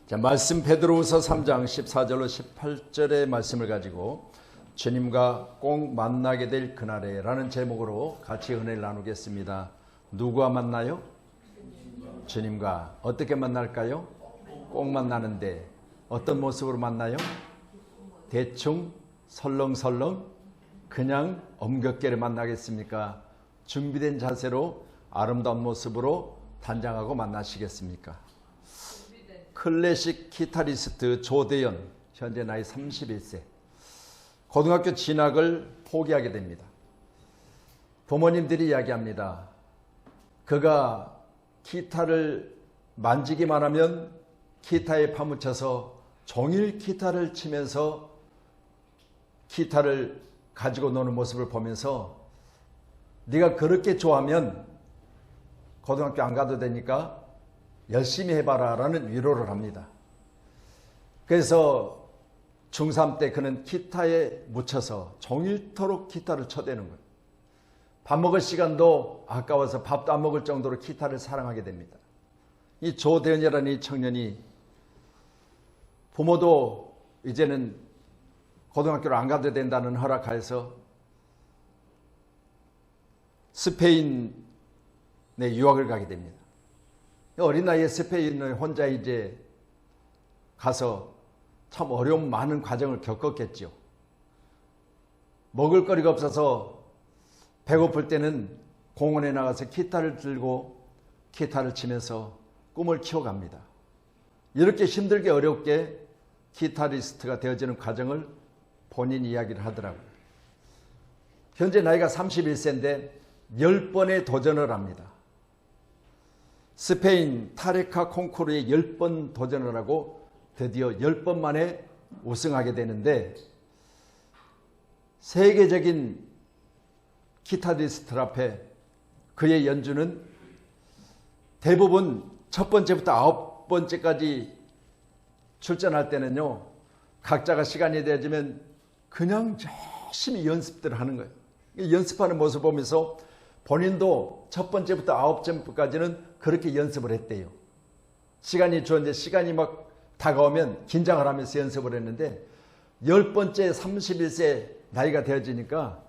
자, 말씀 베드로후서 3장 14절로 18절의 말씀을 가지고 주님과 꼭 만나게 될 그날에 라는 제목으로 같이 은혜를 나누겠습니다. 누구와 만나요? 주님과. 어떻게 만날까요? 꼭 만나는데 어떤 모습으로 만나요? 대충 설렁설렁 그냥 엄격하게 만나겠습니까? 준비된 자세로 아름다운 모습으로 단장하고 만나시겠습니까? 클래식 기타리스트 조대현, 현재 나이 31세. 고등학교 진학을 포기하게 됩니다. 부모님들이 이야기합니다. 그가 기타를 만지기만 하면 기타에 파묻혀서 종일 기타를 치면서 기타를 가지고 노는 모습을 보면서 네가 그렇게 좋아하면 고등학교 안 가도 되니까 열심히 해봐라 라는 위로를 합니다. 그래서 중3 때 그는 기타에 묻혀서 종일토록 기타를 쳐대는 거예요. 밥 먹을 시간도 아까워서 밥도 안 먹을 정도로 기타를 사랑하게 됩니다. 이 조대현이라는 이 청년이 부모도 이제는 고등학교를 안 가도 된다는 허락하에서 스페인에 유학을 가게 됩니다. 어린 나이에 스페인을 혼자 이제 가서 참 어려운 많은 과정을 겪었겠죠. 먹을 거리가 없어서 배고플 때는 공원에 나가서 기타를 들고 기타를 치면서 꿈을 키워갑니다. 이렇게 힘들게 어렵게 기타리스트가 되어지는 과정을 본인 이야기를 하더라고요. 현재 나이가 31세인데 10번의 도전을 합니다. 스페인 타레카 콩쿠르에 10번 도전을 하고 드디어 10번 만에 우승하게 되는데 세계적인 기타리스트들 앞에 그의 연주는 대부분 첫 번째부터 9번째까지 출전할 때는요, 각자가 시간이 되어지면 그냥 열심히 연습들을 하는 거예요. 연습하는 모습 보면서 본인도 첫 번째부터 9번째까지는 그렇게 연습을 했대요. 시간이 주었는데 시간이 막 다가오면 긴장을 하면서 연습을 했는데 10번째 31세 나이가 되어지니까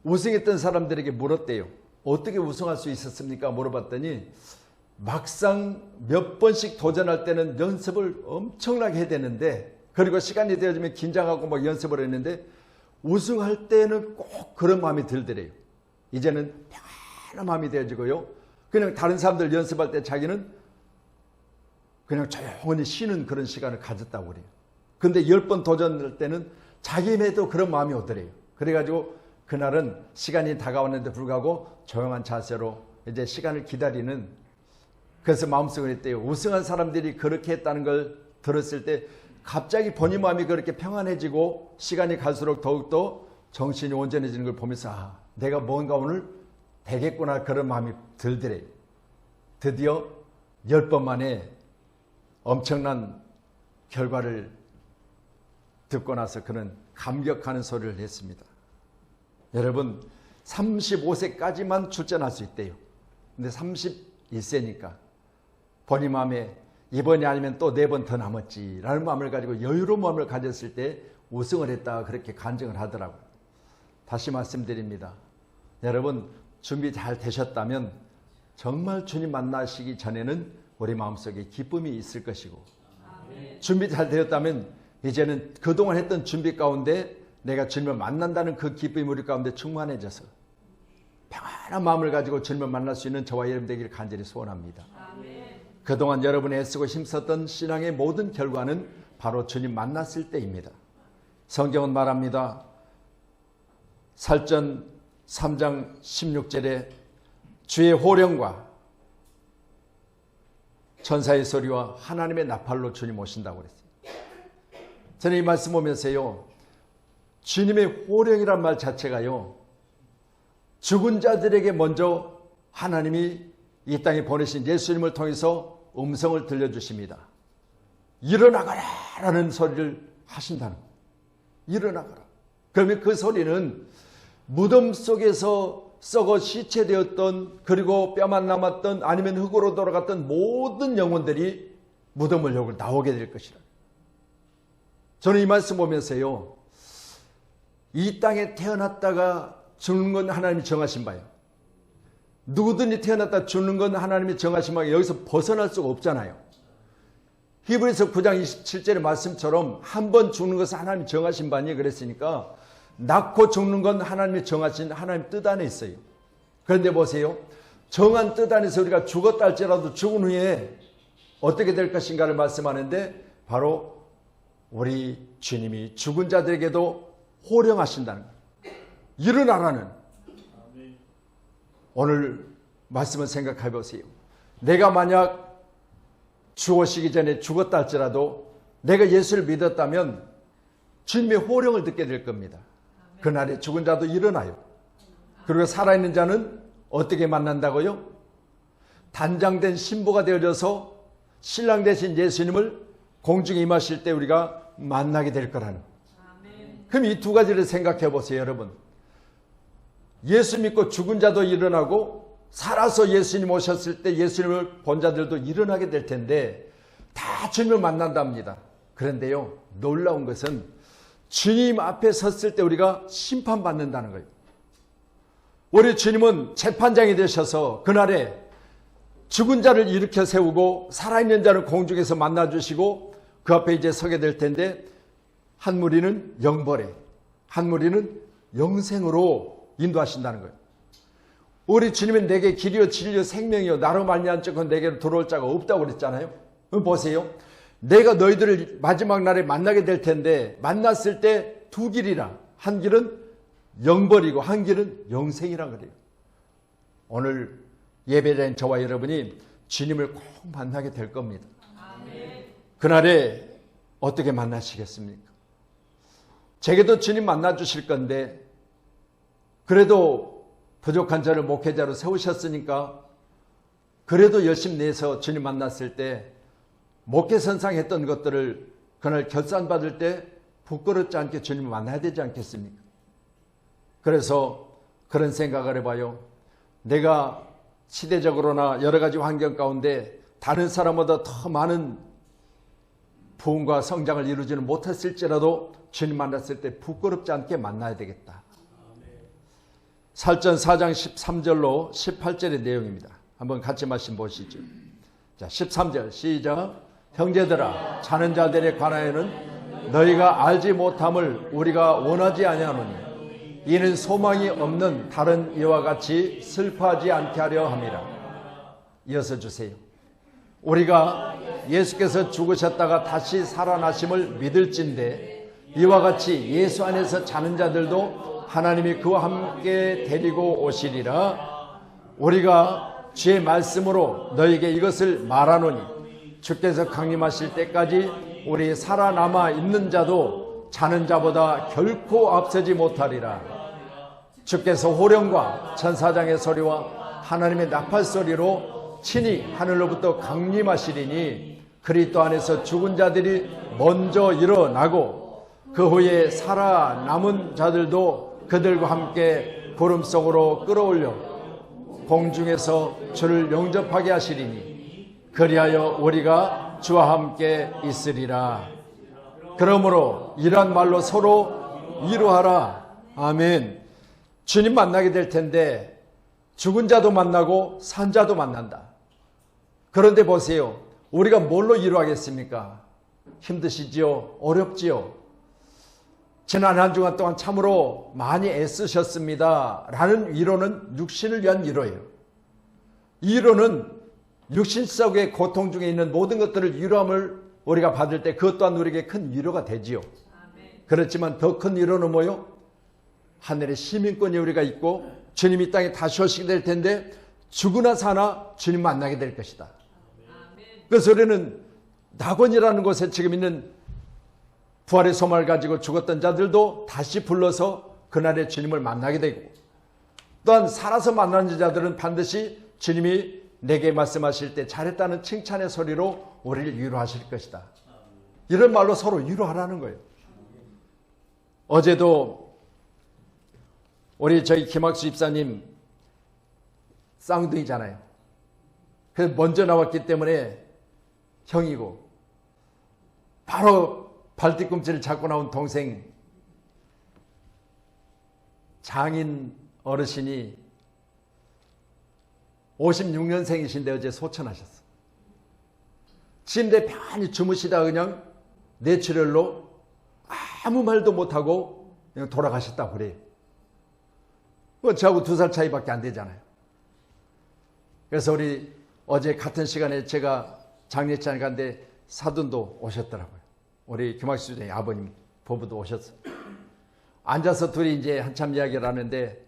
우승했던 사람들에게 물었대요. 어떻게 우승할 수 있었습니까? 물어봤더니 막상 몇 번씩 도전할 때는 연습을 엄청나게 해야 되는데, 그리고 시간이 되어지면 긴장하고 막 연습을 했는데 우승할 때는 꼭 그런 마음이 들더래요. 이제는 편안한 마음이 되어지고요. 그냥 다른 사람들 연습할 때 자기는 그냥 조용히 쉬는 그런 시간을 가졌다고 그래요. 근데 10번 도전할 때는 자기에도 그런 마음이 오더래요. 그래가지고 그날은 시간이 다가왔는데 불구하고 조용한 자세로 이제 시간을 기다리는, 그래서 마음속에 했대요. 우승한 사람들이 그렇게 했다는 걸 들었을 때 갑자기 본인 마음이 그렇게 평안해지고 시간이 갈수록 더욱더 정신이 온전해지는 걸 보면서 아, 내가 뭔가 오늘 되겠구나 그런 마음이 들더래요. 드디어 10번 만에 엄청난 결과를 듣고 나서 그는 감격하는 소리를 했습니다. 여러분 35세까지만 출전할 수 있대요. 근데 31세니까 본인 마음에 이번이 아니면 또 4번 더 남았지 라는 마음을 가지고 여유로운 마음을 가졌을 때 우승을 했다 그렇게 간증을 하더라고요. 다시 말씀드립니다. 여러분 준비 잘 되셨다면 정말 주님 만나시기 전에는 우리 마음속에 기쁨이 있을 것이고, 준비 잘 되었다면 이제는 그동안 했던 준비 가운데 내가 주님을 만난다는 그 기쁨이 우리 가운데 충만해져서 평안한 마음을 가지고 주님을 만날 수 있는 저와 여러분 되기를 간절히 소원합니다. 그동안 여러분이 애쓰고 힘썼던 신앙의 모든 결과는 바로 주님 만났을 때입니다. 성경은 말합니다. 살전 3장 16절에 주의 호령과 천사의 소리와 하나님의 나팔로 주님 오신다고 그랬어요. 저는 이 말씀 보면서요, 주님의 호령이란 말 자체가요, 죽은 자들에게 먼저 하나님이 이 땅에 보내신 예수님을 통해서 음성을 들려주십니다. 일어나거라 라는 소리를 하신다는 거예요. 일어나거라. 그러면 그 소리는 무덤 속에서 썩어 시체되었던, 그리고 뼈만 남았던, 아니면 흙으로 돌아갔던 모든 영혼들이 무덤을 열고 나오게 될 것이라. 저는 이 말씀 보면서요, 이 땅에 태어났다가 죽는 건 하나님이 정하신 바예요. 누구든지 태어났다 죽는 건 하나님이 정하신 바예요. 여기서 벗어날 수가 없잖아요. 히브리서 9장 27절의 말씀처럼 한 번 죽는 것은 하나님이 정하신 바니 그랬으니까 낳고 죽는 건 하나님이 정하신 하나님 뜻 안에 있어요. 그런데 보세요. 정한 뜻 안에서 우리가 죽었다 할지라도 죽은 후에 어떻게 될 것인가를 말씀하는데 바로 우리 주님이 죽은 자들에게도 호령하신다는 거예요. 일어나라는. 오늘 말씀을 생각해 보세요. 내가 만약 죽으시기 전에 죽었다 할지라도 내가 예수를 믿었다면 주님의 호령을 듣게 될 겁니다. 그날에 죽은 자도 일어나요. 그리고 살아있는 자는 어떻게 만난다고요? 단장된 신부가 되어져서 신랑 되신 예수님을 공중에 임하실 때 우리가 만나게 될 거라는. 그럼 이 두 가지를 생각해 보세요, 여러분. 예수 믿고 죽은 자도 일어나고 살아서 예수님 오셨을 때 예수님을 본 자들도 일어나게 될 텐데 다 주님을 만난답니다. 그런데요, 놀라운 것은 주님 앞에 섰을 때 우리가 심판받는다는 거예요. 우리 주님은 재판장이 되셔서 그날에 죽은 자를 일으켜 세우고 살아있는 자를 공중에서 만나주시고 그 앞에 이제 서게 될 텐데 한 무리는 영벌에, 한 무리는 영생으로 인도하신다는 거예요. 우리 주님은 내게 길이요 진리요 생명이요 나로 말미암지 않고 내게로 들어올 자가 없다고 그랬잖아요. 그럼 보세요. 내가 너희들을 마지막 날에 만나게 될 텐데 만났을 때 두 길이라. 한 길은 영벌이고 한 길은 영생이라 그래요. 오늘 예배자인 저와 여러분이 주님을 꼭 만나게 될 겁니다. 그날에 어떻게 만나시겠습니까? 제게도 주님 만나 주실 건데 그래도 부족한 자를 목회자로 세우셨으니까 그래도 열심히 내서 주님 만났을 때 목회선상 했던 것들을 그날 결산받을 때 부끄럽지 않게 주님을 만나야 되지 않겠습니까? 그래서 그런 생각을 해봐요. 내가 시대적으로나 여러 가지 환경 가운데 다른 사람보다 더 많은 부흥과 성장을 이루지는 못했을지라도 주님 만났을 때 부끄럽지 않게 만나야 되겠다. 살전 4장 13절로 18절의 내용입니다. 한번 같이 말씀 보시죠. 자, 13절 시작. 형제들아, 자는 자들에 관하여는 너희가 알지 못함을 우리가 원하지 아니하노니 이는 소망이 없는 다른 이와 같이 슬퍼하지 않게 하려 함이라. 이어서 주세요. 우리가 예수께서 죽으셨다가 다시 살아나심을 믿을진데 이와 같이 예수 안에서 자는 자들도 하나님이 그와 함께 데리고 오시리라. 우리가 주의 말씀으로 너에게 이것을 말하노니 주께서 강림하실 때까지 우리 살아남아 있는 자도 자는 자보다 결코 앞서지 못하리라. 주께서 호령과 천사장의 소리와 하나님의 나팔 소리로 친히 하늘로부터 강림하시리니 그리스도 안에서 죽은 자들이 먼저 일어나고 그 후에 살아남은 자들도 그들과 함께 구름 속으로 끌어올려 공중에서 주를 영접하게 하시리니 그리하여 우리가 주와 함께 있으리라. 그러므로 이러한 말로 서로 위로하라. 아멘. 주님 만나게 될 텐데 죽은 자도 만나고 산 자도 만난다. 그런데 보세요. 우리가 뭘로 위로하겠습니까? 힘드시지요? 어렵지요? 지난 한 주간 동안 참으로 많이 애쓰셨습니다. 라는 위로는 육신을 위한 위로예요. 이 위로는 육신 속의 고통 중에 있는 모든 것들을 위로함을 우리가 받을 때 그것 또한 우리에게 큰 위로가 되지요. 그렇지만 더 큰 위로는 뭐요? 하늘의 시민권이 우리가 있고 주님이 땅에 다시 오시게 될 텐데 죽으나 사나 주님 만나게 될 것이다. 그래서 우리는 낙원이라는 곳에 지금 있는 부활의 소망을 가지고 죽었던 자들도 다시 불러서 그날에 주님을 만나게 되고 또한 살아서 만나는 자들은 반드시 주님이 내게 말씀하실 때 잘했다는 칭찬의 소리로 우리를 위로하실 것이다. 이런 말로 서로 위로하라는 거예요. 어제도 우리 저희 김학수 집사님 쌍둥이잖아요. 그래서 먼저 나왔기 때문에 형이고 바로 발뒤꿈치를 잡고 나온 동생 장인 어르신이 56년생이신데 어제 소천하셨어. 침대 편히 주무시다 그냥 뇌출혈로 아무 말도 못하고 그냥 돌아가셨다고 그래요. 저하고 2살 차이밖에 안 되잖아요. 그래서 우리 어제 같은 시간에 제가 장례식장에 갔는데 사돈도 오셨더라고요. 우리 김학수 주장의 아버님 부부도 오셨어요. 앉아서 둘이 이제 한참 이야기를 하는데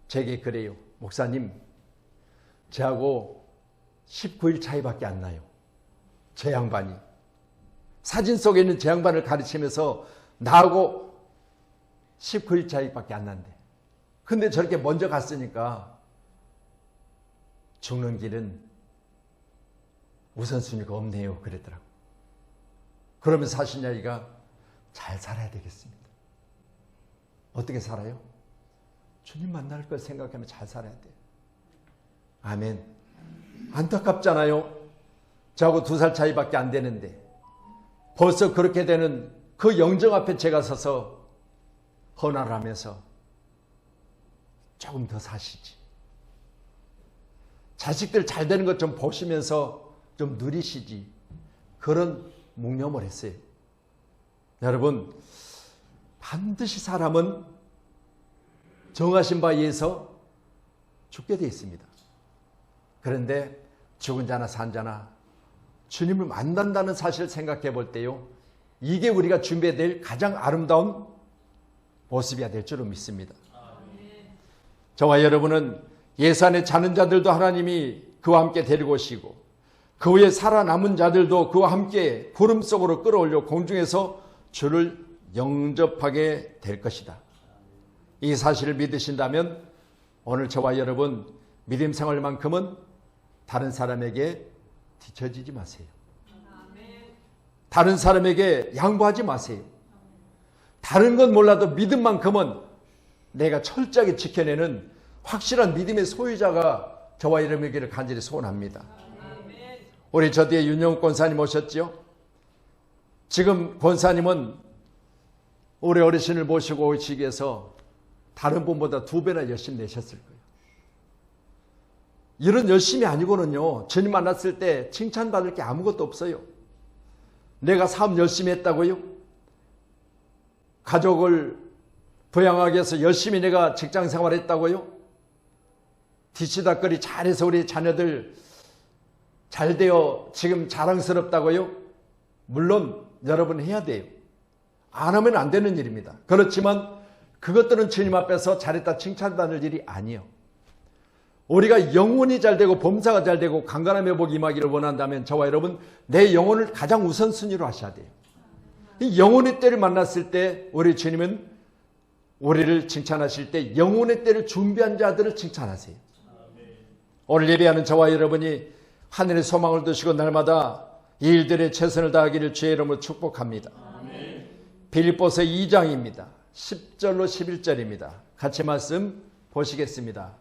제게 그래요. 목사님, 저하고 19일 차이밖에 안 나요. 제 양반이. 사진 속에 있는 제 양반을 가르치면서 나하고 19일 차이밖에 안 난대. 근데 저렇게 먼저 갔으니까 죽는 길은 우선순위가 없네요. 그랬더라고. 그러면서 하신 이야기가 잘 살아야 되겠습니다. 어떻게 살아요? 주님 만날 걸 생각하면 잘 살아야 돼요. 아멘. 안타깝잖아요. 저하고 2살 차이밖에 안 되는데 벌써 그렇게 되는 그 영정 앞에 제가 서서 헌화를 하면서 조금 더 사시지. 자식들 잘 되는 것 좀 보시면서 좀 누리시지. 그런 묵념을 했어요. 여러분, 반드시 사람은 정하신 바에 의해서 죽게 되어 있습니다. 그런데 죽은 자나 산 자나 주님을 만난다는 사실을 생각해 볼 때요, 이게 우리가 준비해야 될 가장 아름다운 모습이야 될 줄로 믿습니다. 저와 여러분은 예수 안에 자는 자들도 하나님이 그와 함께 데리고 오시고 그 후에 살아남은 자들도 그와 함께 구름 속으로 끌어올려 공중에서 주를 영접하게 될 것이다. 이 사실을 믿으신다면 오늘 저와 여러분 믿음 생활만큼은 다른 사람에게 뒤처지지 마세요. 다른 사람에게 양보하지 마세요. 다른 건 몰라도 믿음만큼은 내가 철저하게 지켜내는 확실한 믿음의 소유자가 저와 여러분에게를 간절히 소원합니다. 우리 저 뒤에 윤영욱 권사님 오셨죠? 지금 권사님은 우리 어르신을 모시고 오시기 위해서 다른 분보다 2배나 열심히 내셨을 거예요. 이런 열심이 아니고는요, 주님 만났을 때 칭찬받을 게 아무것도 없어요. 내가 사업 열심히 했다고요? 가족을 부양하기 위해서 열심히 내가 직장생활 했다고요? 뒤치다거리 잘해서 우리 자녀들 잘 되어 지금 자랑스럽다고요? 물론 여러분 해야 돼요. 안 하면 안 되는 일입니다. 그렇지만 그것들은 주님 앞에서 잘했다 칭찬받을 일이 아니에요. 우리가 영혼이 잘 되고 범사가 잘 되고 강건한 회복이 임하기를 원한다면 저와 여러분 내 영혼을 가장 우선순위로 하셔야 돼요. 이 영혼의 때를 만났을 때 우리 주님은 우리를 칭찬하실 때 영혼의 때를 준비한 자들을 칭찬하세요. 오늘 예배하는 저와 여러분이 하늘의 소망을 두시고 날마다 이 일들에 최선을 다하기를 주의 이름으로 축복합니다. 빌립보서 2장입니다. 10절로 11절입니다. 같이 말씀 보시겠습니다.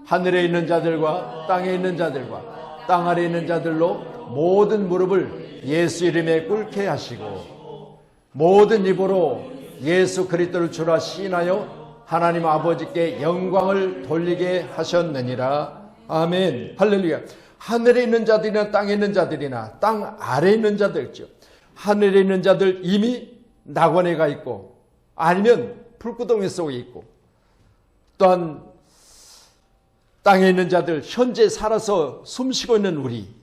하늘에 있는 자들과 땅에 있는 자들과 땅 아래에 있는 자들로 모든 무릎을 예수 이름에 꿇게 하시고 모든 입으로 예수 그리스도를 주라 시인하여 하나님 아버지께 영광을 돌리게 하셨느니라. 아멘. 할렐루야. 하늘에 있는 자들이나 땅에 있는 자들이나 땅 아래에 있는 자들죠. 하늘에 있는 자들 이미 낙원에 가 있고 아니면 불구덩이 속에 있고 또한 땅에 있는 자들 현재 살아서 숨쉬고 있는 우리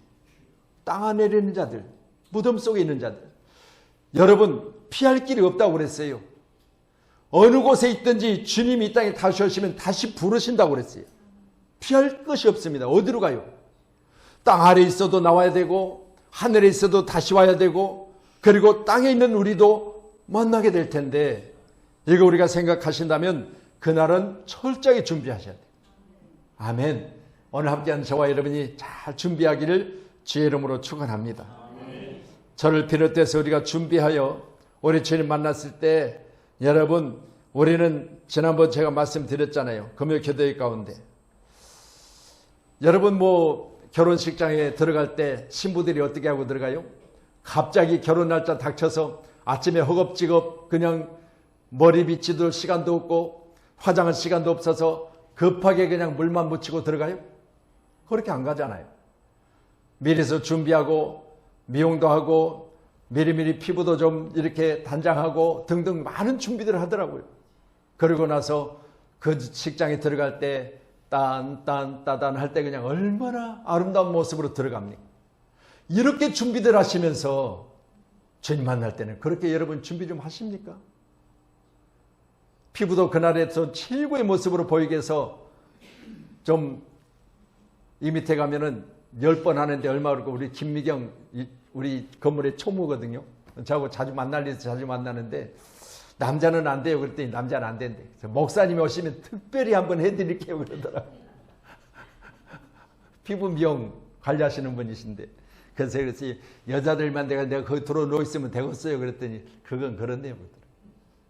땅 안에 있는 자들 무덤 속에 있는 자들 여러분 피할 길이 없다고 그랬어요. 어느 곳에 있든지 주님이 이 땅에 다시 오시면 다시 부르신다고 그랬어요. 피할 것이 없습니다. 어디로 가요? 땅 아래에 있어도 나와야 되고 하늘에 있어도 다시 와야 되고 그리고 땅에 있는 우리도 만나게 될 텐데 이거 우리가 생각하신다면 그날은 철저하게 준비하셔야 돼요. 아멘. 오늘 함께하는 저와 여러분이 잘 준비하기를 주의 이름으로 축원합니다. 저를 비롯해서 우리가 준비하여 우리 주님 만났을 때 여러분 우리는 지난번 제가 말씀드렸잖아요. 금요 기도회 가운데 여러분 결혼식장에 들어갈 때 신부들이 어떻게 하고 들어가요? 갑자기 결혼 날짜 닥쳐서 아침에 허겁지겁 그냥 머리 빗지도 시간도 없고 화장할 시간도 없어서 급하게 그냥 물만 묻히고 들어가요? 그렇게 안 가잖아요. 미리서 준비하고 미용도 하고 미리미리 피부도 좀 이렇게 단장하고 등등 많은 준비들을 하더라고요. 그러고 나서 그 식장에 들어갈 때 딴딴따단 할 때 그냥 얼마나 아름다운 모습으로 들어갑니까? 이렇게 준비들 하시면서 주님 만날 때는 그렇게 여러분 준비 좀 하십니까? 피부도 그날에서 최고의 모습으로 보이게 해서 좀 이 밑에 가면은 10번 하는데 얼마 그렇고 우리 김미경 우리 건물의 초무거든요. 저하고 자주 만날 일에서 자주 만나는데 남자는 안 돼요. 그랬더니 남자는 안 된대. 목사님이 오시면 특별히 한번 해드릴게요 그러더라고요. 피부 미용 관리하시는 분이신데 그래서 여자들만 내가 거기 들어놓고 있으면 되겠어요 그랬더니 그건 그렇네요.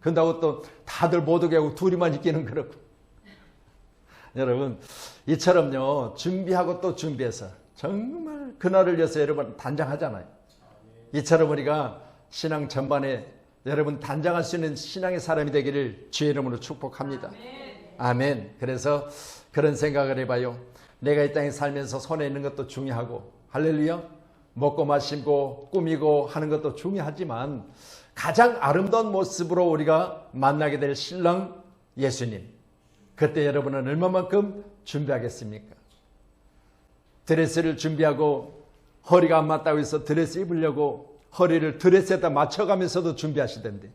그런다고 또 다들 못 오게 하고 둘이만 있기는 그렇고. 여러분 이처럼요 준비하고 또 준비해서 정말 그날을 위해서 여러분 단장하잖아요. 이처럼 우리가 신앙 전반에 여러분 단장할 수 있는 신앙의 사람이 되기를 주의 이름으로 축복합니다. 아멘. 그래서 그런 생각을 해봐요. 내가 이 땅에 살면서 손에 있는 것도 중요하고 할렐루야 먹고 마시고 꾸미고 하는 것도 중요하지만 가장 아름다운 모습으로 우리가 만나게 될 신랑 예수님, 그때 여러분은 얼마만큼 준비하겠습니까? 드레스를 준비하고 허리가 안 맞다고 해서 드레스 입으려고 허리를 드레스에다 맞춰가면서도 준비하시던데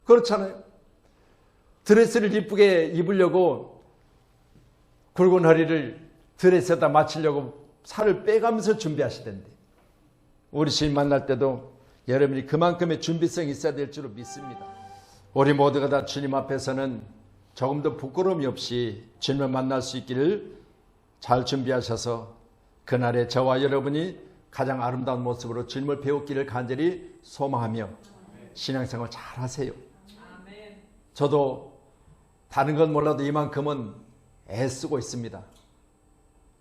그렇잖아요. 드레스를 이쁘게 입으려고 굵은 허리를 드레스에다 맞추려고 살을 빼가면서 준비하시던데 우리 주님 만날 때도 여러분이 그만큼의 준비성이 있어야 될 줄로 믿습니다. 우리 모두가 다 주님 앞에서는 조금도 부끄러움이 없이 주님을 만날 수 있기를 잘 준비하셔서 그날에 저와 여러분이 가장 아름다운 모습으로 주님을 배웠기를 간절히 소망하며 신앙생활 잘 하세요. 저도 다른 건 몰라도 이만큼은 애쓰고 있습니다.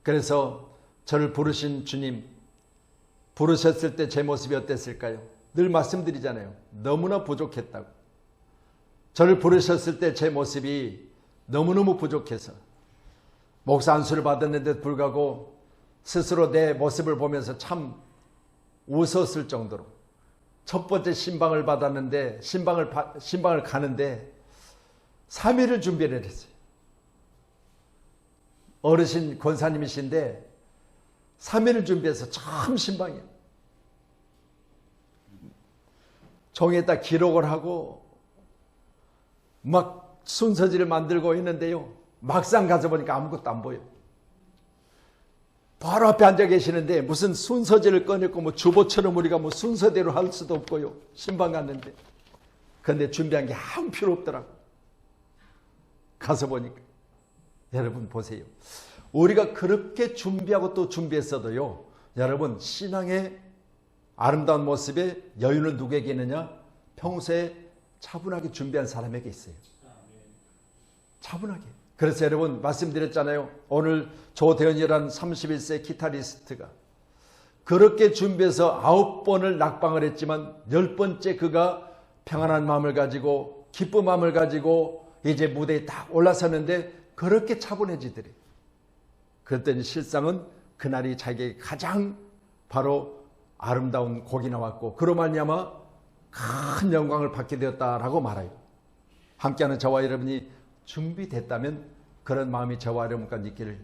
그래서 저를 부르신 주님, 부르셨을 때 제 모습이 어땠을까요? 늘 말씀드리잖아요. 너무나 부족했다고. 저를 부르셨을 때 제 모습이 너무너무 부족해서 목사 안수를 받았는데도 불구하고 스스로 내 모습을 보면서 참 웃었을 정도로 첫 번째 신방을 받았는데 신방을 가는데 3일을 준비를 했어요. 어르신 권사님이신데 3일을 준비해서 처음 신방이에요. 종이에다 기록을 하고 막 순서지를 만들고 있는데요. 막상 가서 보니까 아무것도 안 보여요. 바로 앞에 앉아 계시는데 무슨 순서지를 꺼냈고 뭐 주보처럼 우리가 뭐 순서대로 할 수도 없고요. 신방 갔는데. 그런데 준비한 게 아무 필요 없더라고. 가서 보니까. 여러분 보세요. 우리가 그렇게 준비하고 또 준비했어도요. 여러분 신앙의 아름다운 모습에 여유는 누구에게 있느냐? 평소에 차분하게 준비한 사람에게 있어요. 차분하게. 그래서 여러분 말씀드렸잖아요. 오늘 조대현이라는 31세 기타리스트가 그렇게 준비해서 9번을 낙방을 했지만 10번째 그가 평안한 마음을 가지고 기쁜 마음을 가지고 이제 무대에 딱 올라섰는데 그렇게 차분해지더래. 그랬더니 실상은 그날이 자기에게 가장 바로 아름다운 곡이 나왔고 그로 말미암아 큰 영광을 받게 되었다라고 말해요. 함께하는 저와 여러분이 준비됐다면 그런 마음이 저와 여러분과 있기를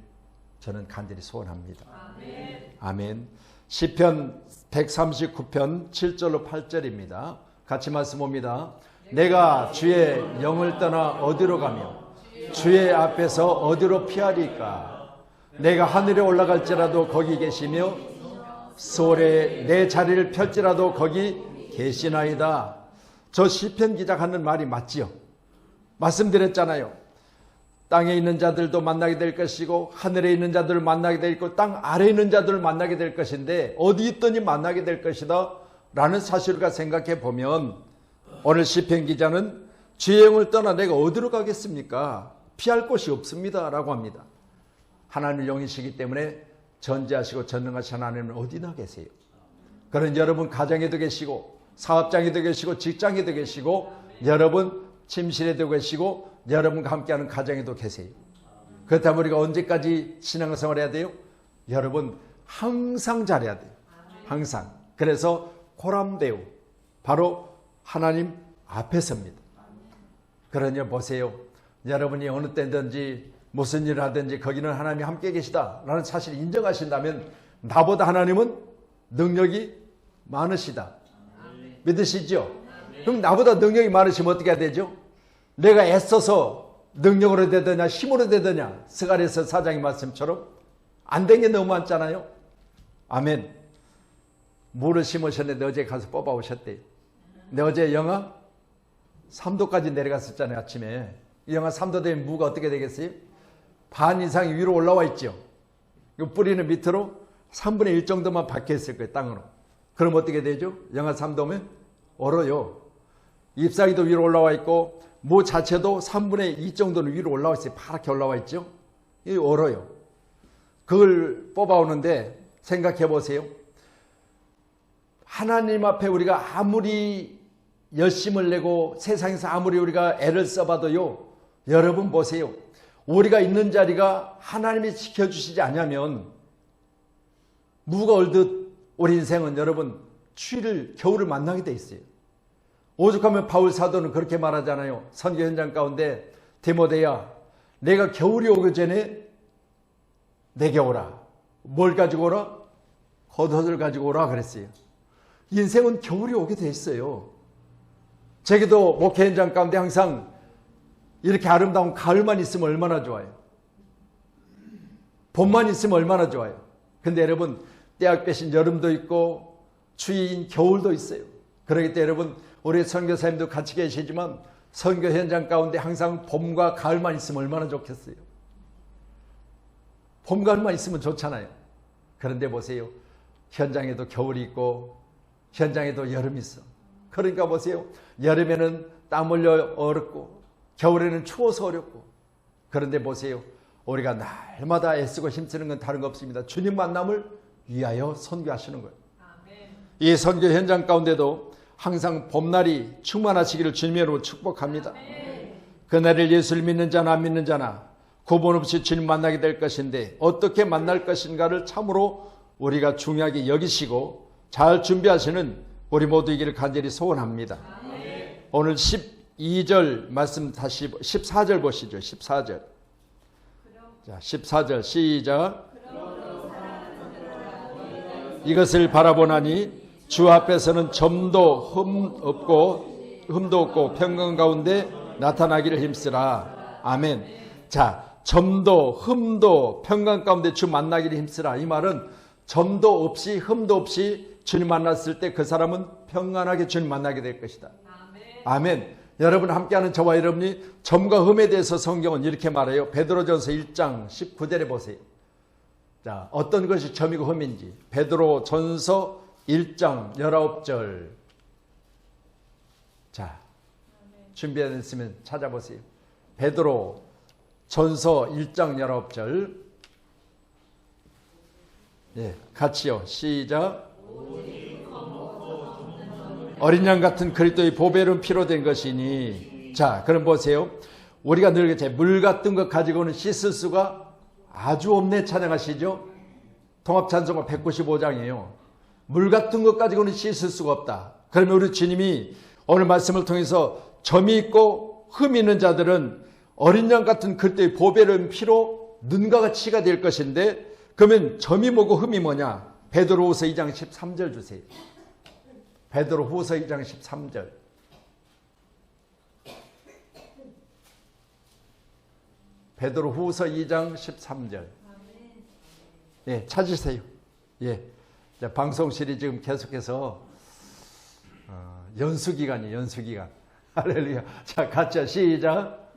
저는 간절히 소원합니다. 아멘. 아멘. 시편 139편 7절로 8절입니다. 같이 말씀 봅니다. 내가 주의 영을 떠나 어디로 가며 주의 앞에서 어디로 피하리까? 내가 하늘에 올라갈지라도 거기 계시며 소홀에 내 자리를 펼지라도 거기 계시나이다. 저 시편 기자가 하는 말이 맞지요? 말씀드렸잖아요. 땅에 있는 자들도 만나게 될 것이고 하늘에 있는 자들을 만나게 될 것이고 땅 아래에 있는 자들을 만나게 될 것인데 어디 있더니 만나게 될 것이다 라는 사실을 생각해 보면 오늘 시편 기자는 주의 영을 떠나 내가 어디로 가겠습니까? 피할 곳이 없습니다 라고 합니다. 하나님의 영이시기 때문에 전지하시고 전능하신 하나님은 어디나 계세요. 그런 여러분 가정에도 계시고 사업장에도 계시고 직장에도 계시고 여러분 침실에도 계시고 여러분과 함께하는 가정에도 계세요. 그렇다면 우리가 언제까지 신앙생활 해야 돼요? 여러분 항상 잘해야 돼요. 항상. 그래서 코람데오 바로 하나님 앞에 섭니다. 그러니 보세요. 여러분이 어느 때든지 무슨 일을 하든지 거기는 하나님이 함께 계시다라는 사실을 인정하신다면 나보다 하나님은 능력이 많으시다. 믿으시죠? 그럼 나보다 능력이 많으시면 어떻게 해야 되죠? 내가 애써서 능력으로 되더냐 힘으로 되더냐 스가랴서 4장의 말씀처럼 안 된 게 너무 많잖아요. 아멘. 물을 심으셨는데 어제 가서 뽑아 오셨대요. 근데 어제 영하 3도까지 내려갔었잖아요. 아침에. 영하 3도 되면 무가 어떻게 되겠어요? 반 이상이 위로 올라와 있죠. 뿌리는 밑으로 3분의 1 정도만 박혀 있을 거예요. 땅으로. 그럼 어떻게 되죠? 영하 3도면 얼어요. 잎사귀도 위로 올라와 있고 무 자체도 3분의 2 정도는 위로 올라와 있어요. 파랗게 올라와 있죠. 이 얼어요. 그걸 뽑아오는데 생각해 보세요. 하나님 앞에 우리가 아무리 열심을 내고 세상에서 아무리 우리가 애를 써봐도요. 여러분 보세요. 우리가 있는 자리가 하나님이 지켜주시지 않으면 무가 얼듯 우리 인생은 여러분 추위를 겨울을 만나게 돼 있어요. 오죽하면 바울 사도는 그렇게 말하잖아요. 선교 현장 가운데 디모데야 내가 겨울이 오기 전에 내게 오라. 뭘 가지고 오라? 겉옷을 가지고 오라 그랬어요. 인생은 겨울이 오게 돼 있어요. 제게도 목회 현장 가운데 항상 이렇게 아름다운 가을만 있으면 얼마나 좋아요. 봄만 있으면 얼마나 좋아요. 근데 여러분 때약 빼신 여름도 있고 추위인 겨울도 있어요. 그러기 때문에 여러분 우리 선교사님도 같이 계시지만 선교 현장 가운데 항상 봄과 가을만 있으면 얼마나 좋겠어요. 봄, 가을만 있으면 좋잖아요. 그런데 보세요. 현장에도 겨울이 있고 현장에도 여름이 있어. 그러니까 보세요. 여름에는 땀 흘려 어렵고 겨울에는 추워서 어렵고 그런데 보세요. 우리가 날마다 애쓰고 힘쓰는 건 다른 거 없습니다. 주님 만남을 위하여 선교하시는 거예요. 이 선교 현장 가운데도 항상 봄날이 충만하시기를 주님으로 축복합니다. 그날을 예수를 믿는 자나 안 믿는 자나 구분 없이 주님 만나게 될 것인데 어떻게 만날 것인가를 참으로 우리가 중요하게 여기시고 잘 준비하시는 우리 모두이기를 간절히 소원합니다. 오늘 12절 말씀 다시 14절 보시죠. 14절. 자, 14절 시작. 이것을 바라보나니 주 앞에서는 점도 흠도 없고 평강 가운데 나타나기를 힘쓰라. 아멘. 자, 점도 흠도 평강 가운데 주 만나기를 힘쓰라. 이 말은 점도 없이 흠도 없이 주님 만났을 때 그 사람은 평안하게 주님 만나게 될 것이다. 아멘. 여러분 함께하는 저와 여러분이 점과 흠에 대해서 성경은 이렇게 말해요. 베드로전서 1장 19절에 보세요. 자, 어떤 것이 점이고 흠인지. 베드로전서 1장 19절. 자, 준비되었으면 찾아보세요. 베드로 전서 1장 19절. 예, 같이요. 시작. 어린 양 같은 그리스도의 보배로운 피로 된 것이니. 자, 그럼 보세요. 우리가 늘 물 같은 것 가지고는 씻을 수가 아주 없네 찬양하시죠. 통합찬송가 195장이에요. 물 같은 것 가지고는 씻을 수가 없다. 그러면 우리 주님이 오늘 말씀을 통해서 점이 있고 흠이 있는 자들은 어린 양 같은 그리스도의 보배로운 피로 눈과 같이가 될 것인데 그러면 점이 뭐고 흠이 뭐냐? 베드로후서 2장 13절 주세요. 베드로후서 2장 13절. 베드로후서 2장 13절. 예, 찾으세요. 예. 자, 방송실이 지금 계속해서 연수기간이에요. 연수기간. 할렐루야. 자, 같이 시작.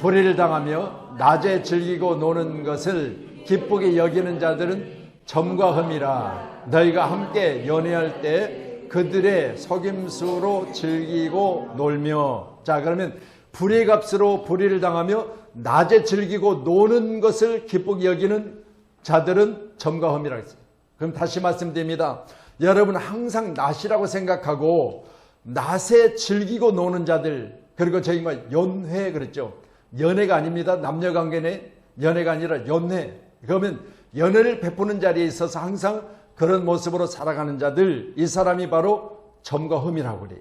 불의를 당하며 낮에 즐기고 노는 것을 기쁘게 여기는 자들은 점과 흠이라. 너희가 함께 연애할 때 그들의 속임수로 즐기고 놀며. 자, 그러면 불의의 값으로 불의를 당하며 낮에 즐기고 노는 것을 기쁘게 여기는 자들은 점과 흠이라고 했어요. 그럼 다시 말씀드립니다. 여러분 항상 낫이라고 생각하고 낫에 즐기고 노는 자들, 그리고 저희가 연회 그랬죠. 연애가 아닙니다. 남녀관계의 연애가 아니라 연회. 그러면 연애를 베푸는 자리에 있어서 항상 그런 모습으로 살아가는 자들, 이 사람이 바로 점과 흠이라고 그래요.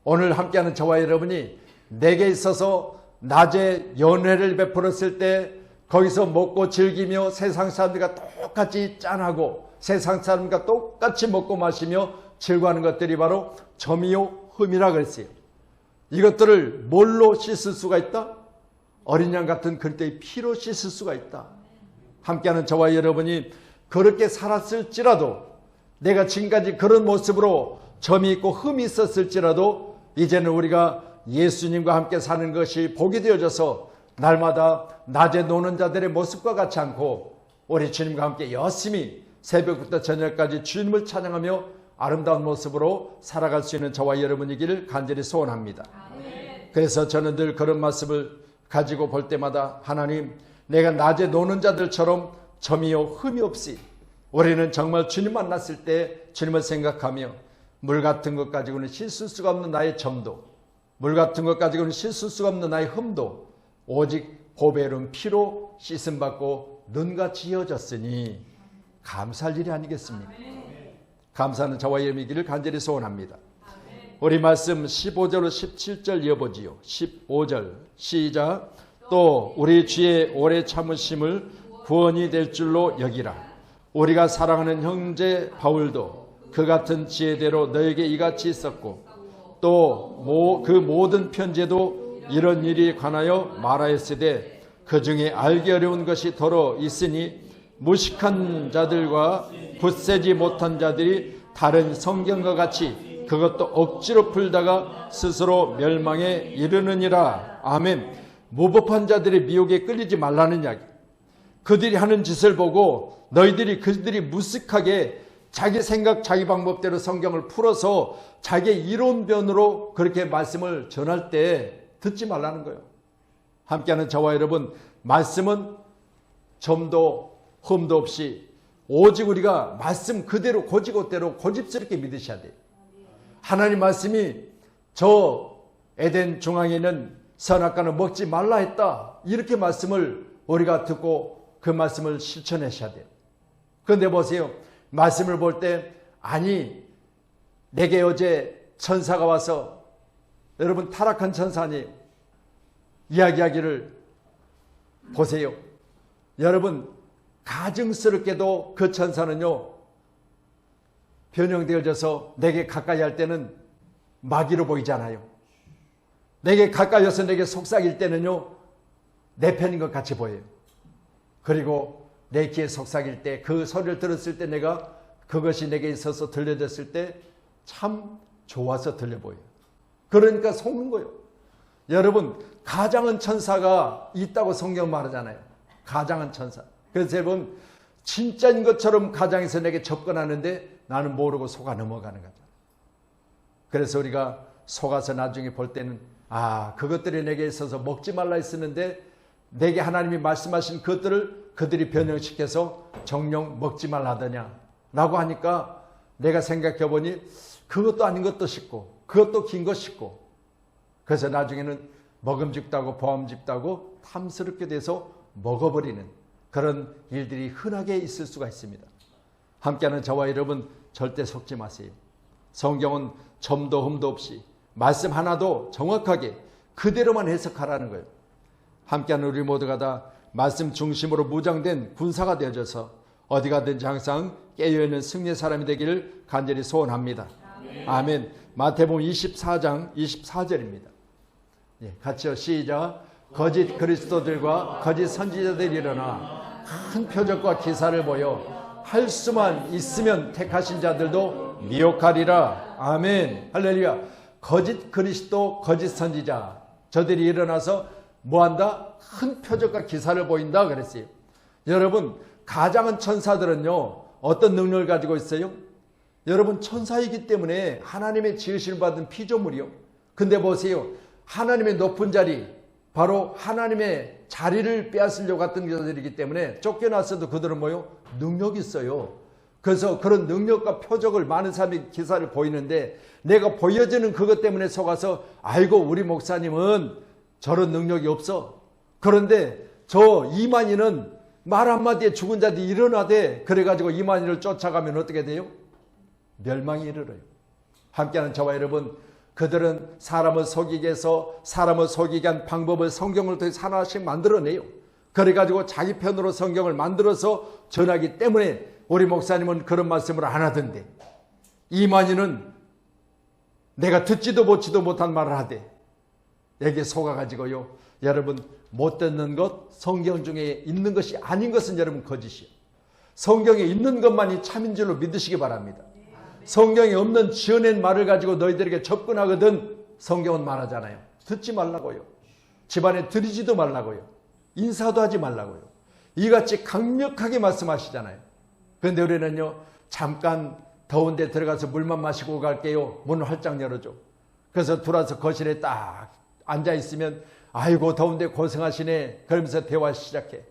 오늘 함께하는 저와 여러분이 내게 있어서 낮에 연회를 베풀었을 때 거기서 먹고 즐기며 세상 사람들과 똑같이 짠하고 세상 사람과 똑같이 먹고 마시며 즐거워하는 것들이 바로 점이요 흠이라 그랬어요. 이것들을 뭘로 씻을 수가 있다? 어린 양 같은 그리스도의 피로 씻을 수가 있다. 함께하는 저와 여러분이 그렇게 살았을지라도, 내가 지금까지 그런 모습으로 점이 있고 흠이 있었을지라도 이제는 우리가 예수님과 함께 사는 것이 복이 되어져서 날마다 낮에 노는 자들의 모습과 같지 않고 우리 주님과 함께 열심히 새벽부터 저녁까지 주님을 찬양하며 아름다운 모습으로 살아갈 수 있는 저와 여러분이기를 간절히 소원합니다. 그래서 저는 늘 그런 말씀을 가지고 볼 때마다, 하나님, 내가 낮에 노는 자들처럼 점이요 흠이 없이 우리는 정말 주님 만났을 때 주님을 생각하며 물 같은 것 가지고는 씻을 수가 없는 나의 점도, 물 같은 것 가지고는 씻을 수가 없는 나의 흠도 오직 보배의 피로 씻음받고 눈같이 이어졌으니 감사할 일이 아니겠습니까? 감사하는 저와 여러분이기를 간절히 소원합니다. 우리 말씀 15절로 17절 이어보지요. 15절 시작. 또 우리 주의 오래 참으심을 구원이 될 줄로 여기라. 우리가 사랑하는 형제 바울도 그 같은 지혜대로 너에게 이같이 있었고 또 그 모든 편지에도 이런 일이 관하여 말하였으되 그 중에 알기 어려운 것이 더러 있으니 무식한 자들과 굳세지 못한 자들이 다른 성경과 같이 그것도 억지로 풀다가 스스로 멸망에 이르느니라. 아멘. 무법한 자들의 미혹에 끌리지 말라는 이야기. 그들이 하는 짓을 보고 그들이 무식하게 자기 생각 자기 방법대로 성경을 풀어서 자기의 이론변으로 그렇게 말씀을 전할 때 듣지 말라는 거예요. 함께하는 저와 여러분, 말씀은 점도 흠도 없이 오직 우리가 말씀 그대로 고지고대로 고집스럽게 믿으셔야 돼요. 하나님 말씀이 저 에덴 중앙에 있는 선악과는 먹지 말라 했다, 이렇게 말씀을 우리가 듣고 그 말씀을 실천하셔야 돼요. 그런데 보세요, 말씀을 볼 때 아니 내게 어제 천사가 와서, 여러분 타락한 천사 아니에요, 이야기하기를 보세요. 여러분 가증스럽게도 그 천사는요 변형되어져서 내게 가까이 할 때는 마귀로 보이잖아요. 내게 가까이 와서 내게 속삭일 때는요 내 편인 것 같이 보여요. 그리고 내 귀에 속삭일 때, 그 소리를 들었을 때 내가 그것이 내게 있어서 들려졌을 때 참 좋아서 들려 보여요. 그러니까 속는 거예요. 여러분 가장한 천사가 있다고 성경 말하잖아요. 가장한 천사. 그래서 여러분 진짜인 것처럼 가장에서 내게 접근하는데 나는 모르고 속아 넘어가는 거죠. 그래서 우리가 속아서 나중에 볼 때는 그것들이 내게 있어서 먹지 말라 했었는데 내게 하나님이 말씀하신 그것들을 그들이 변형시켜서 정령 먹지 말라 하더냐 라고 하니까 내가 생각해 보니 그것도 아닌 것도 싶고 그것도 긴 것 싶고, 그래서 나중에는 먹음직도 하고 보암직도 하고 탐스럽게 돼서 먹어버리는 그런 일들이 흔하게 있을 수가 있습니다. 함께하는 저와 여러분 절대 속지 마세요. 성경은 점도 흠도 없이 말씀 하나도 정확하게 그대로만 해석하라는 거예요. 함께하는 우리 모두가 다 말씀 중심으로 무장된 군사가 되어져서 어디 가든지 항상 깨어있는 승리의 사람이 되기를 간절히 소원합니다. 아멘. 마태복음 24장 24절입니다. 같이요. 시작. 거짓 그리스도들과 거짓 선지자들이 일어나 큰 표적과 기사를 보여 할 수만 있으면 택하신 자들도 미혹하리라. 아멘. 할렐루야. 거짓 그리스도, 거짓 선지자, 저들이 일어나서 뭐한다? 큰 표적과 기사를 보인다 그랬어요. 여러분 가장한 천사들은요 어떤 능력을 가지고 있어요? 여러분 천사이기 때문에 하나님의 지으심을 받은 피조물이요. 근데 보세요, 하나님의 높은 자리, 바로 하나님의 자리를 빼앗으려고 했던 자들이기 때문에 쫓겨났어도 그들은 뭐요? 능력이 있어요. 그래서 그런 능력과 표적을 많은 사람이 기사를 보이는데 내가 보여지는 그것 때문에 속아서 아이고 우리 목사님은 저런 능력이 없어. 그런데 저 이만희는 말 한마디에 죽은 자들이 일어나대. 그래가지고 이만희를 쫓아가면 어떻게 돼요? 멸망이 이르러요. 함께하는 저와 여러분, 그들은 사람을 속이기 위해서 사람을 속이게 한 방법을 성경을 통해서 하나씩 만들어내요. 그래가지고 자기 편으로 성경을 만들어서 전하기 때문에 우리 목사님은 그런 말씀을 안 하던데 이만희는 내가 듣지도 보지도 못한 말을 하되 여기에 속아가지고요. 여러분 못 듣는 것, 성경 중에 있는 것이 아닌 것은 여러분 거짓이요. 성경에 있는 것만이 참인 줄로 믿으시기 바랍니다. 성경에 없는 지어낸 말을 가지고 너희들에게 접근하거든 성경은 말하잖아요. 듣지 말라고요. 집안에 들이지도 말라고요. 인사도 하지 말라고요. 이같이 강력하게 말씀하시잖아요. 그런데 우리는요, 잠깐 더운데 들어가서 물만 마시고 갈게요. 문을 활짝 열어줘. 그래서 들어와서 거실에 딱 앉아있으면 아이고 더운데 고생하시네. 그러면서 대화 시작해.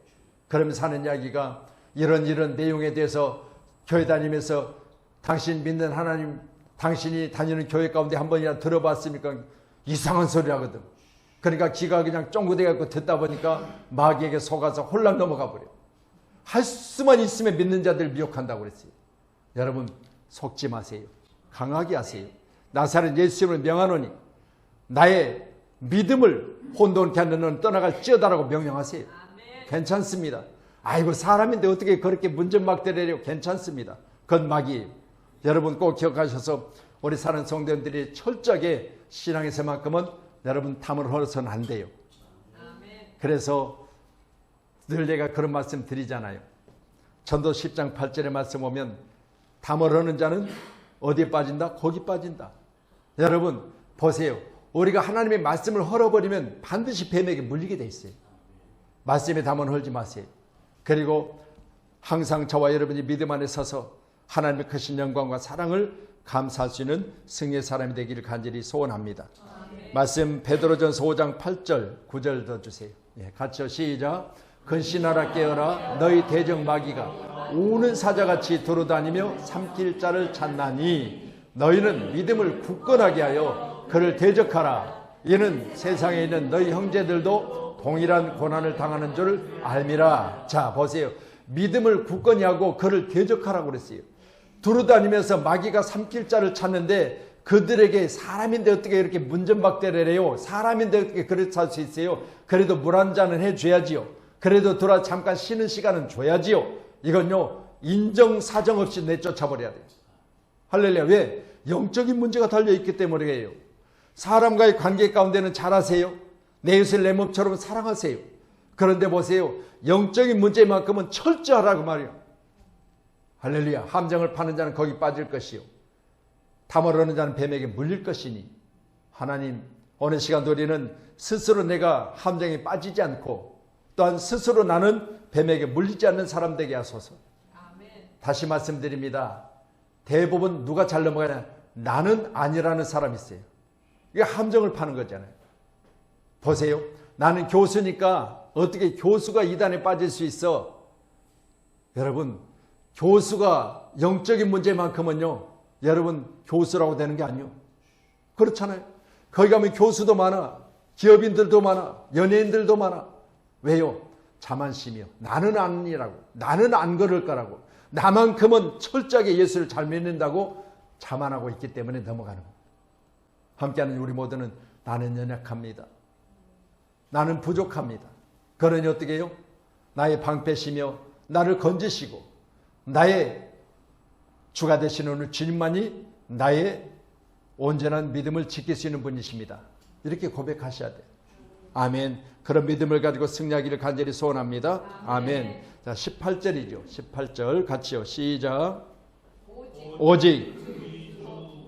그러면서 하는 이야기가 이런 내용에 대해서 교회 다니면서 당신 믿는 하나님, 당신이 다니는 교회 가운데 한 번이나 들어봤습니까? 이상한 소리 하거든. 그러니까 귀가 그냥 쫑긋해갖고 듣다 보니까 마귀에게 속아서 홀랑 넘어가 버려. 할 수만 있으면 믿는 자들 미혹한다고 그랬어요. 여러분 속지 마세요. 강하게 하세요. 나사렛 예수님을 명하노니 나의 믿음을 혼돈케 하는 너는 떠나갈지어다라고 명령하세요. 괜찮습니다. 아이고 사람인데 어떻게 그렇게 문전막대래요. 괜찮습니다. 그건 마귀예요. 여러분 꼭 기억하셔서 우리 사는 성도님들이 철저하게 신앙에서만큼은 여러분 탐을 흘러서는 안 돼요. 그래서 늘 내가 그런 말씀 드리잖아요. 전도 10장 8절의 말씀 보면 탐을 흐는 자는 어디에 빠진다? 거기 빠진다. 여러분 보세요. 우리가 하나님의 말씀을 헐어버리면 반드시 뱀에게 물리게 돼 있어요. 말씀에 담은 헐지 마세요. 그리고 항상 저와 여러분이 믿음 안에 서서 하나님의 크신 영광과 사랑을 감사할 수 있는 승리의 사람이 되기를 간절히 소원합니다. 말씀 베드로전서 5장 8절 9절 더 주세요. 예, 같이요. 시작. 근신하라 깨어라 너희 대적 마귀가 우는 사자같이 돌아다니며 삼킬 자를 찾나니 너희는 믿음을 굳건하게 하여 그를 대적하라. 이는 세상에 있는 너희 형제들도 동일한 고난을 당하는 줄 알미라. 자 보세요. 믿음을 굳건히 하고 그를 대적하라고 그랬어요. 두루다니면서 마귀가 삼킬 자를 찾는데 그들에게 사람인데 어떻게 이렇게 문전박대를 해요. 사람인데 어떻게 그렇게 할 수 있어요. 그래도 물 한 잔은 해줘야지요. 그래도 돌아 잠깐 쉬는 시간은 줘야지요. 이건요 인정사정 없이 내쫓아버려야 돼요. 할렐루야. 왜? 영적인 문제가 달려있기 때문이에요. 사람과의 관계 가운데는 잘하세요. 내 이웃을 내 몸처럼 사랑하세요. 그런데 보세요. 영적인 문제만큼은 철저하라고 말이에요. 할렐루야. 함정을 파는 자는 거기 빠질 것이요 탐을 하는 자는 뱀에게 물릴 것이니 하나님 어느 시간도 우리는 스스로 내가 함정에 빠지지 않고 또한 스스로 나는 뱀에게 물리지 않는 사람 되게 하소서. 아멘. 다시 말씀드립니다. 대부분 누가 잘 넘어가냐? 나는 아니라는 사람이 있어요. 이게 함정을 파는 거잖아요. 보세요. 나는 교수니까 어떻게 교수가 이단에 빠질 수 있어? 여러분 교수가 영적인 문제만큼은요 여러분 교수라고 되는 게 아니요. 그렇잖아요. 거기 가면 교수도 많아. 기업인들도 많아. 연예인들도 많아. 왜요? 자만심이요. 나는 아니라고. 나는 안 그럴 거라고. 나만큼은 철저하게 예수를 잘 믿는다고 자만하고 있기 때문에 넘어가는 거예요. 함께하는 우리 모두는 나는 연약합니다. 나는 부족합니다. 그러니 어떻게 해요? 나의 방패시며 나를 건지시고 나의 주가 되시는 주님만이 나의 온전한 믿음을 지킬 수 있는 분이십니다. 이렇게 고백하셔야 돼요. 아멘. 그런 믿음을 가지고 승리하기를 간절히 소원합니다. 아멘. 자, 18절이죠. 18절 같이요. 시작. 오직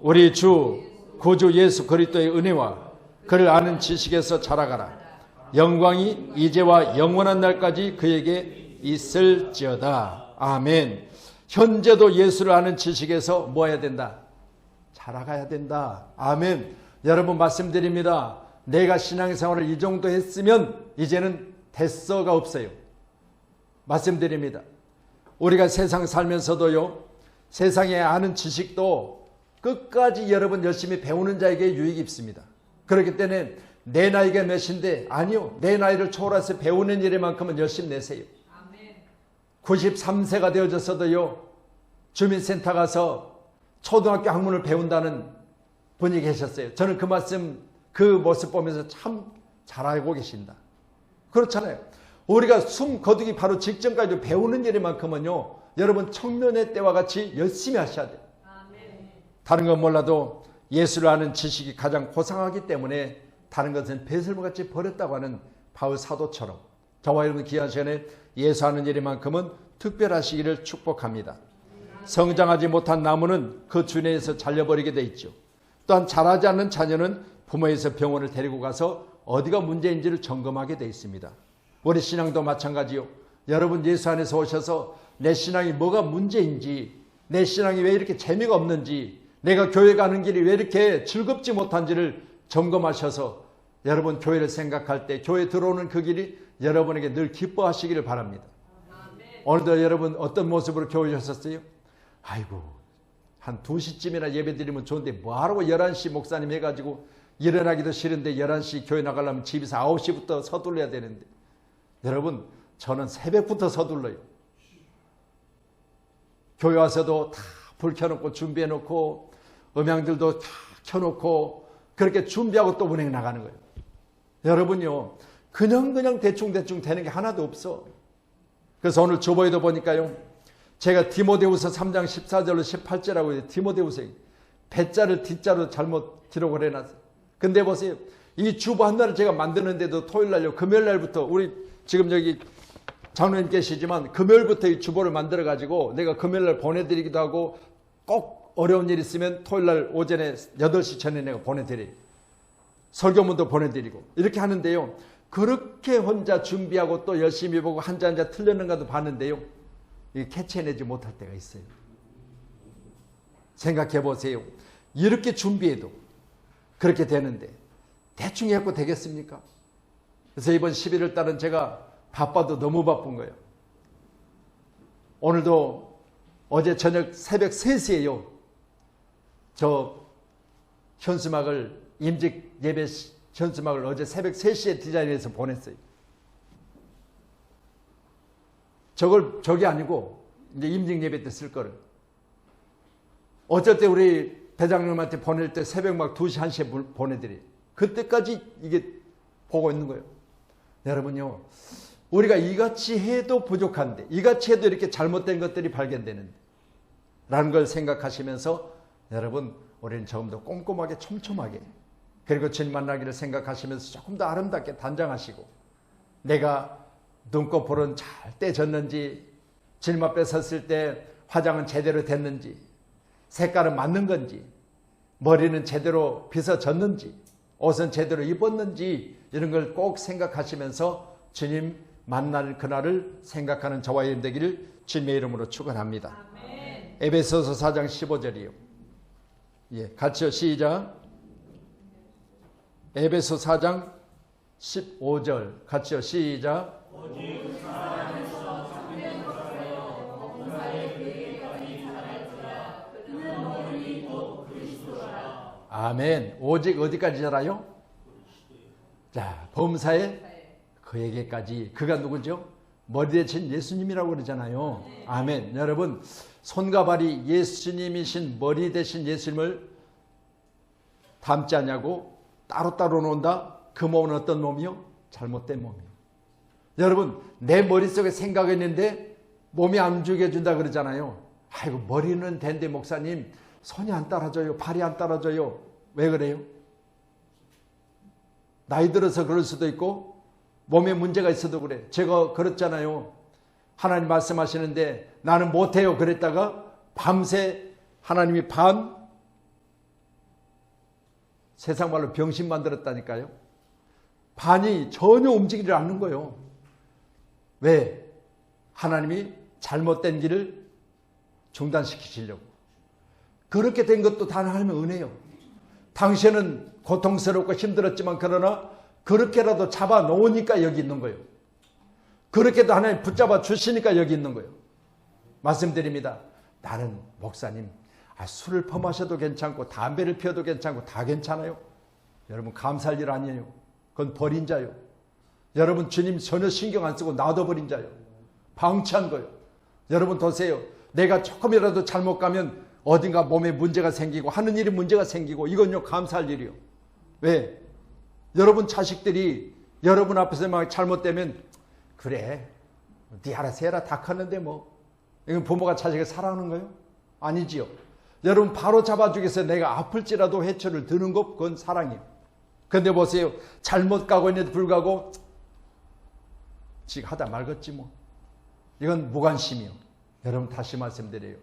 우리 주 구주 예수 그리스도의 은혜와 그를 아는 지식에서 자라가라. 영광이 이제와 영원한 날까지 그에게 있을지어다. 아멘. 현재도 예수를 아는 지식에서 뭐 해야 된다? 자라가야 된다. 아멘. 여러분 말씀드립니다. 내가 신앙생활을 이 정도 했으면 이제는 됐어가 없어요. 말씀드립니다. 우리가 세상 살면서도요. 세상에 아는 지식도 끝까지 여러분 열심히 배우는 자에게 유익이 있습니다. 그렇기 때문에 내 나이가 몇인데, 아니요, 내 나이를 초월해서 배우는 일에만큼은 열심히 내세요. 93세가 되어졌어도요, 주민센터 가서 초등학교 학문을 배운다는 분이 계셨어요. 저는 그 말씀, 그 모습 보면서 참 잘 알고 계신다. 그렇잖아요. 우리가 숨 거두기 바로 직전까지 배우는 일에만큼은요, 여러분 청년의 때와 같이 열심히 하셔야 돼요. 다른 건 몰라도 예수를 아는 지식이 가장 고상하기 때문에 다른 것은 배설물같이 버렸다고 하는 바울 사도처럼 저와 여러분 귀한 시간에 예수하는 일만큼은 특별하시기를 축복합니다. 성장하지 못한 나무는 그 주내에서 잘려버리게 돼 있죠. 또한 자라지 않는 자녀는 부모에서 병원을 데리고 가서 어디가 문제인지를 점검하게 돼 있습니다. 우리 신앙도 마찬가지요. 여러분 예수 안에서 오셔서 내 신앙이 뭐가 문제인지, 내 신앙이 왜 이렇게 재미가 없는지, 내가 교회 가는 길이 왜 이렇게 즐겁지 못한지를 점검하셔서 여러분 교회를 생각할 때 교회 들어오는 그 길이 여러분에게 늘 기뻐하시기를 바랍니다. 오늘도 여러분 어떤 모습으로 교회 오셨어요? 아이고, 한 2시쯤이나 예배 드리면 좋은데 뭐하라고 11시 목사님 해가지고 일어나기도 싫은데 11시 교회 나가려면 집에서 9시부터 서둘러야 되는데, 여러분 저는 새벽부터 서둘러요. 교회 와서도 다 불 켜놓고 준비해놓고 음향들도 다 켜놓고 그렇게 준비하고 또 운행 나가는 거예요. 여러분요, 그냥 대충 되는 게 하나도 없어. 그래서 오늘 주보에도 보니까요, 제가 디모데후서 3장 14절로 18절하고 해요. 디모데후서에 배자를 뒷자로 잘못 기록을 해놨어요. 근데 보세요, 이 주보 하나를 제가 만드는데도 토요일날요, 금요일날부터, 우리 지금 여기 장로님 계시지만 금요일부터 이 주보를 만들어가지고 내가 금요일날 보내드리기도 하고, 꼭 어려운 일 있으면 토요일날 오전에 8시 전에 내가 보내드려요. 설교문도 보내드리고 이렇게 하는데요, 그렇게 혼자 준비하고 또 열심히 보고 한자 틀렸는가도 봤는데요, 이게 캐치해내지 못할 때가 있어요. 생각해 보세요. 이렇게 준비해도 그렇게 되는데 대충 해갖고 되겠습니까? 그래서 이번 11월 달은 제가 바빠도 너무 바쁜 거예요. 오늘도 어제 저녁 새벽 3시에요. 저 현수막을, 임직 예배 현수막을 어제 새벽 3시에 디자인해서 보냈어요. 저게 아니고 이제 임직 예배 때 쓸 거를. 어쩔 때 우리 대장님한테 보낼 때 새벽 막 2시, 1시에 보내드려요. 그때까지 이게 보고 있는 거예요. 여러분요, 우리가 이같이 해도 부족한데, 이같이 해도 이렇게 잘못된 것들이 발견되는데 라는 걸 생각하시면서 여러분, 우리는 조금 더 꼼꼼하게 촘촘하게, 그리고 주님 만나기를 생각하시면서 조금 더 아름답게 단장하시고, 내가 눈꺼풀은 잘 떼졌는지, 주님 앞에 섰을 때 화장은 제대로 됐는지, 색깔은 맞는 건지, 머리는 제대로 빗어졌는지, 옷은 제대로 입었는지, 이런 걸 꼭 생각하시면서 주님 만날 그날을 생각하는 저와 여러분 되기를 주님의 이름으로 축원합니다. 에베소서 4장 15절이요. 예, 같이요. 시작. 에베소 4장 15절 같이요. 시작. 아멘. 오직 어디까지 자라요? 자, 범사에 그에게까지. 그가 누구죠? 머리 대신 예수님이라고 그러잖아요. 아멘. 여러분, 손과 발이 예수님이신 머리 대신 예수님을 닮지 않냐고 따로따로 논다? 그 몸은 어떤 몸이요? 잘못된 몸이요. 여러분, 내 머릿속에 생각이 있는데 몸이 안 죽여준다 그러잖아요. 아이고, 머리는 된데 목사님 손이 안 따라줘요, 발이 안 따라줘요. 왜 그래요? 나이 들어서 그럴 수도 있고 몸에 문제가 있어도 그래. 제가 그랬잖아요. 하나님 말씀하시는데 나는 못해요 그랬다가 밤새 하나님이 세상 말로 병신 만들었다니까요. 반이 전혀 움직이지 않는 거예요. 왜? 하나님이 잘못된 길을 중단시키시려고. 그렇게 된 것도 다 하나님의 은혜요. 당신은 고통스럽고 힘들었지만 그러나 그렇게라도 잡아 놓으니까 여기 있는 거예요. 그렇게도 하나님 붙잡아 주시니까 여기 있는 거예요. 말씀드립니다. 나는 목사님, 술을 퍼마셔도 괜찮고 담배를 피워도 괜찮고 다 괜찮아요. 여러분, 감사할 일 아니에요. 그건 버린 자요. 여러분, 주님 전혀 신경 안 쓰고 놔둬버린 자요. 방치한 거요. 여러분 보세요. 내가 조금이라도 잘못 가면 어딘가 몸에 문제가 생기고 하는 일에 문제가 생기고, 이건요 감사할 일이요. 왜? 여러분 자식들이 여러분 앞에서 막 잘못되면 그래 네 알아서 해라 다 컸는데 뭐, 이건 부모가 자식을 사랑하는 거예요? 아니지요. 여러분 바로 잡아주겠어요. 내가 아플지라도 회초를 드는 것, 그건 사랑이에요. 근데 보세요. 잘못 가고 있는데 불구하고 지금 하다 말겠지 뭐, 이건 무관심이요. 여러분 다시 말씀드려요.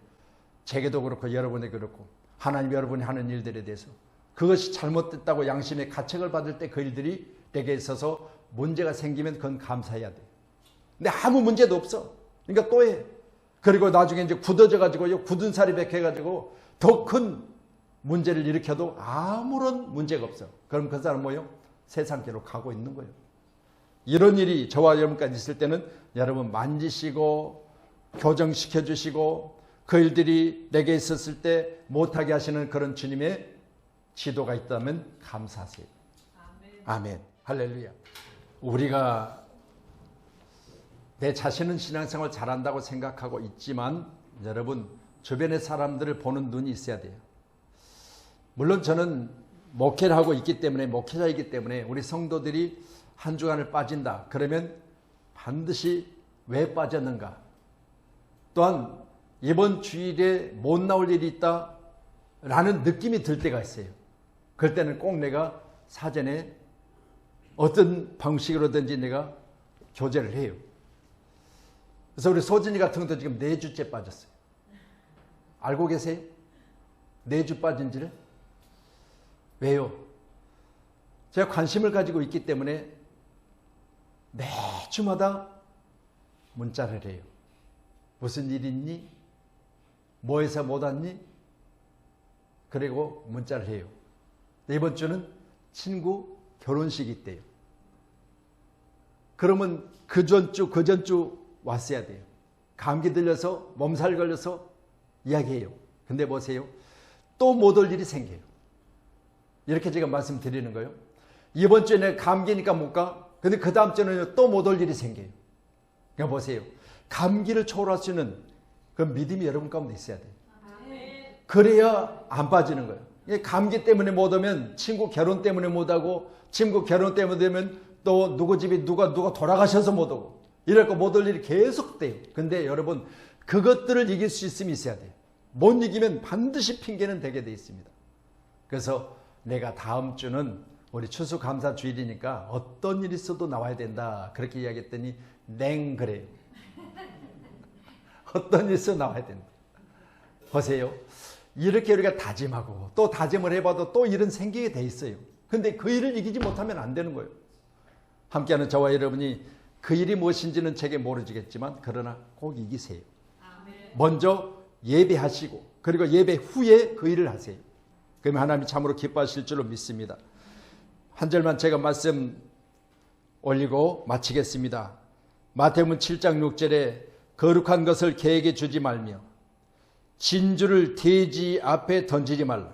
제게도 그렇고 여러분에게 그렇고 하나님 여러분이 하는 일들에 대해서 그것이 잘못됐다고 양심의 가책을 받을 때 그 일들이 내게 있어서 문제가 생기면 그건 감사해야 돼요. 근데 아무 문제도 없어. 그러니까 또 해. 그리고 나중에 이제 굳어져 가지고 굳은 살이 백해 가지고 더 큰 문제를 일으켜도 아무런 문제가 없어. 그럼 그 사람 뭐예요? 세상계로 가고 있는 거예요. 이런 일이 저와 여러분까지 있을 때는 여러분 만지시고 교정시켜 주시고 그 일들이 내게 있었을 때 못하게 하시는 그런 주님의 지도가 있다면 감사하세요. 아멘. 할렐루야. 우리가 내 자신은 신앙생활 잘한다고 생각하고 있지만 여러분 주변의 사람들을 보는 눈이 있어야 돼요. 물론 저는 목회를 하고 있기 때문에, 목회자이기 때문에 우리 성도들이 한 주간을 빠진다 그러면 반드시 왜 빠졌는가, 또한 이번 주일에 못 나올 일이 있다 라는 느낌이 들 때가 있어요. 그럴 때는 꼭 내가 사전에 어떤 방식으로든지 내가 교제를 해요. 그래서 우리 소진이 같은 것도 지금 4주째 빠졌어요. 알고 계세요? 4주 빠진 지를? 왜요? 제가 관심을 가지고 있기 때문에 매주마다 문자를 해요. 무슨 일 있니? 뭐해서 못 왔니? 그리고 문자를 해요. 이번 주는 친구 결혼식이 있대요. 그러면 그 전주 왔어야 돼요. 감기 들려서 몸살 걸려서 이야기해요. 근데 보세요. 또 못 올 일이 생겨요. 이렇게 제가 말씀드리는 거예요. 이번 주에는 감기니까 못 가. 근데 그 다음 주에는 또 못 올 일이 생겨요. 그러니까 보세요. 감기를 초월할 수 있는 그 믿음이 여러분 가운데 있어야 돼요. 그래야 안 빠지는 거예요. 감기 때문에 못 오면 친구 결혼 때문에 못 오고, 친구 결혼 때문에 되면 또 누구 집에 누가 돌아가셔서 못 오고, 이럴 거 못 올 일이 계속 돼요. 근데 여러분 그것들을 이길 수 있음이 있어야 돼요. 못 이기면 반드시 핑계는 되게 돼 있습니다. 그래서 내가 다음 주는 우리 추수감사 주일이니까 어떤 일이 있어도 나와야 된다 그렇게 이야기했더니 냉 그래요. 어떤 일이 있어도 나와야 된다. 보세요. 이렇게 우리가 다짐하고 또 다짐을 해봐도 또 일은 생기게 돼 있어요. 근데 그 일을 이기지 못하면 안 되는 거예요. 함께하는 저와 여러분이 그 일이 무엇인지는 제게 모르지겠지만 그러나 꼭 이기세요. 먼저 예배하시고 그리고 예배 후에 그 일을 하세요. 그러면 하나님이 참으로 기뻐하실 줄로 믿습니다. 한 절만 제가 말씀 올리고 마치겠습니다. 마태복음 7장 6절에 거룩한 것을 개에게 주지 말며 진주를 돼지 앞에 던지지 말라.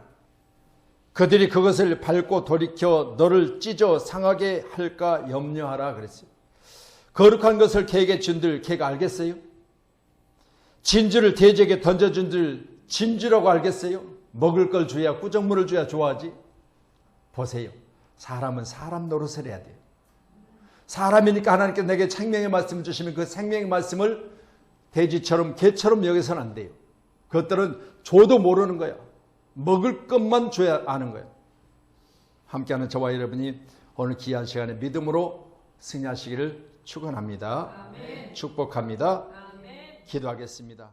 그들이 그것을 밟고 돌이켜 너를 찢어 상하게 할까 염려하라 그랬어요. 거룩한 것을 개에게 준들 개가 알겠어요? 진주를 돼지에게 던져준들 진주라고 알겠어요? 먹을 걸 줘야, 꾸정물을 줘야 좋아하지. 보세요. 사람은 사람 노릇을 해야 돼요. 사람이니까 하나님께서 내게 생명의 말씀을 주시면 그 생명의 말씀을 돼지처럼 개처럼 여기서는 안 돼요. 그것들은 줘도 모르는 거야. 먹을 것만 줘야 아는 거야. 함께하는 저와 여러분이 오늘 귀한 시간에 믿음으로 승리하시기를 축원합니다. 축복합니다. 기도하겠습니다.